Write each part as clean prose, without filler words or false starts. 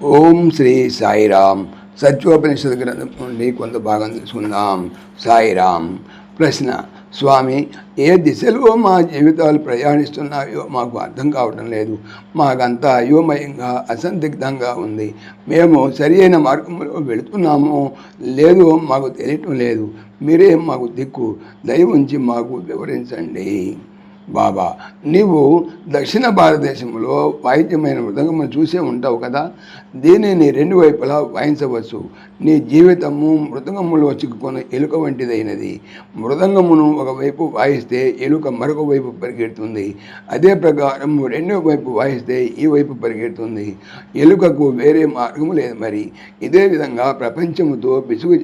ఓం శ్రీ సాయిరామ్. సత్యోపనిషత్ గ్రంథం నుండి కొంత భాగం తెలుసుకుందాం. సాయిరామ్. ప్రశ్న: స్వామి, ఏ దిశలో మా జీవితాలు ప్రయాణిస్తున్నాయో మాకు అర్థం కావడం లేదు. మాకంతా అయోమయంగా అసందిగ్ధంగా ఉంది. మేము సరి అయిన మార్గంలో వెళుతున్నామో లేదో మాకు తెలియటం లేదు. మీరే మాకు దిక్కు. దయ ఉంచి మాకు వివరించండి. బాబా, నీవు దక్షిణ భారతదేశంలో వాయిద్యమైన మృదంగమును చూసే ఉంటావు కదా. దీనిని రెండు వైపులా వాయించవచ్చు. నీ జీవితము మృదంగములో చిక్కుకొని ఎలుక వంటిదైనది. మృదంగమును ఒకవైపు వాయిస్తే ఎలుక మరొక వైపు పరిగెడుతుంది. అదే ప్రకారం రెండో వైపు వాయిస్తే ఈ వైపు పరిగెడుతుంది. ఎలుకకు వేరే మార్గము లేదు. మరి ఇదే విధంగా ప్రపంచముతో పిసుగు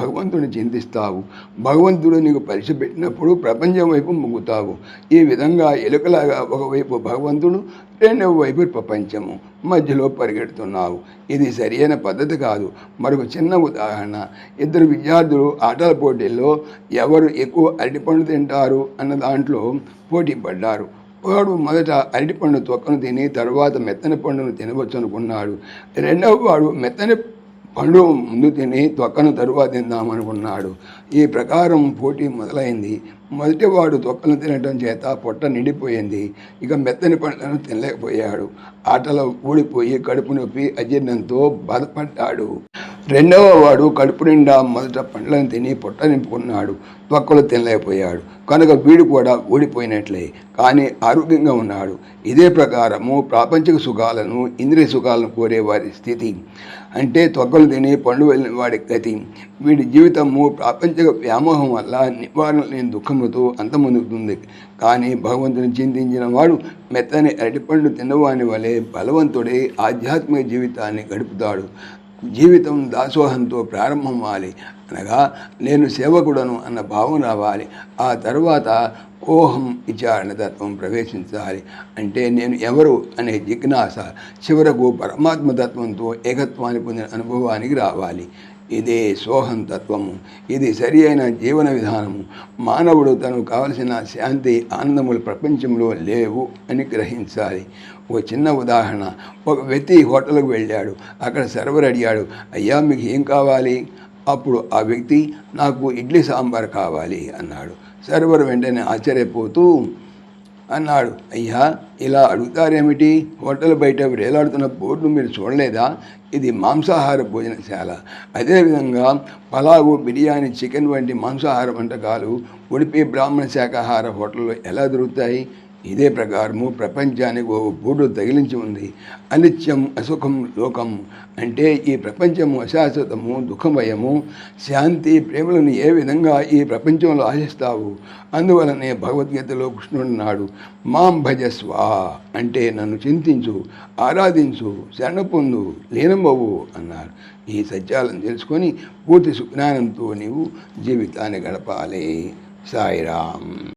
భగవంతుని చింతిస్తావు. భగవంతుడు నీకు పరీక్ష పెట్టినప్పుడు ప్రపంచం వైపు మొగ్గుతావు. ఈ విధంగా ఎలుకలాగా ఒకవైపు భగవంతుడు, రెండవ వైపు ప్రపంచము, మధ్యలో పరిగెడుతున్నావు. ఇది సరైన పద్ధతి కాదు. మరొక చిన్న ఉదాహరణ: ఇద్దరు విద్యార్థులు ఆటల పోటీల్లో ఎవరు ఎక్కువ అరటిపండు తింటారు అన్న దాంట్లో పోటీ పడ్డారు. వాడు మొదట అరటిపండు తొక్కను తిని తర్వాత మెత్తని పండును తినవచ్చు అనుకున్నాడు. రెండవ వాడు మెత్తని పండు ముందు తిని తొక్కను తరువాత తిందామనుకున్నాడు. ఈ ప్రకారం పోటీ మొదలైంది. మొదటివాడు తొక్కను తినడం చేత పొట్ట నిండిపోయింది. ఇక మెత్తని పండ్లను తినలేకపోయాడు. ఆటలో ఊడిపోయి కడుపు నొప్పి అజీర్ణంతో బాధపడ్డాడు. రెండవ వాడు కడుపు నిండా మొదట పండ్లను తిని పొట్ట నింపుకున్నాడు. తొక్కలు తినలేకపోయాడు కనుక వీడు కూడా ఊడిపోయినట్లే, కానీ ఆరోగ్యంగా ఉన్నాడు. ఇదే ప్రకారము ప్రాపంచిక సుఖాలను, ఇంద్రియ సుఖాలను కోరే వారి స్థితి. అంటే తొక్కలు తిని పండు వెళ్ళిన వాడి గతి. వీడి జీవితము ప్రాపంచిక వ్యామోహం వల్ల నివారణ లేని దుఃఖముతో అంతమొందుతుంది. కానీ భగవంతుని చింతించిన వాడు మెత్తని అరటిపండు తిన్నవాని వలె బలవంతుడై ఆధ్యాత్మిక జీవితాన్ని గడుపుతాడు. జీవితం దాసోహంతో ప్రారంభం అవ్వాలి. అనగా నేను సేవకుడను అన్న భావం రావాలి. ఆ తర్వాత కోహం విచారణ తత్వం ప్రవేశించాలి. అంటే నేను ఎవరు అనే జిజ్ఞాస చివరకు పరమాత్మతత్వంతో ఏకత్వాన్ని పొందిన అనుభవానికి రావాలి. ఇదే సోహం తత్వము. ఇది సరి అయిన జీవన విధానము. మానవుడు తనకు కావలసిన శాంతి, ఆనందములు ప్రపంచంలో లేవు అని గ్రహించాలి. ఒక చిన్న ఉదాహరణ: ఒక వ్యక్తి హోటల్కి వెళ్ళాడు. అక్కడ సర్వర్ అడిగాడు, అయ్యా మీకు ఏం కావాలి? అప్పుడు ఆ వ్యక్తి, నాకు ఇడ్లీ సాంబార్ కావాలి అన్నాడు. సర్వర్ వెంటనే ఆశ్చర్యపోతూ అన్నాడు, అయ్యా ఇలా అడుగుతారేమిటి? హోటల్ బయట వేలాడుతున్న బోర్డు మీరు చూడలేదా? ఇది మాంసాహార భోజనశాల. అదేవిధంగా పలావు, బిర్యానీ, చికెన్ వంటి మాంసాహార వంటకాలు ఉడిపి బ్రాహ్మణ శాకాహార హోటల్లో ఎలా దొరుకుతాయి? ఇదే ప్రకారము ప్రపంచానికి ఓ బోర్డు తగిలించి ఉంది. అనిత్యం, అసుఖం లోకం. అంటే ఈ ప్రపంచము అశాశ్వతము, దుఃఖమయము. శాంతి, ప్రేమలను ఏ విధంగా ఈ ప్రపంచంలో ఆశిస్తావు? అందువలనే భగవద్గీతలో కృష్ణుడున్నాడు, మాం భజస్వ అంటే నన్ను చింతించు, ఆరాధించు, శరణ పొందు, లీనమవ్వు అన్నారు. ఈ సత్యాలను తెలుసుకొని పూర్తి సుజ్ఞానంతో నీవు జీవితాన్ని గడపాలి. సాయిరామ్.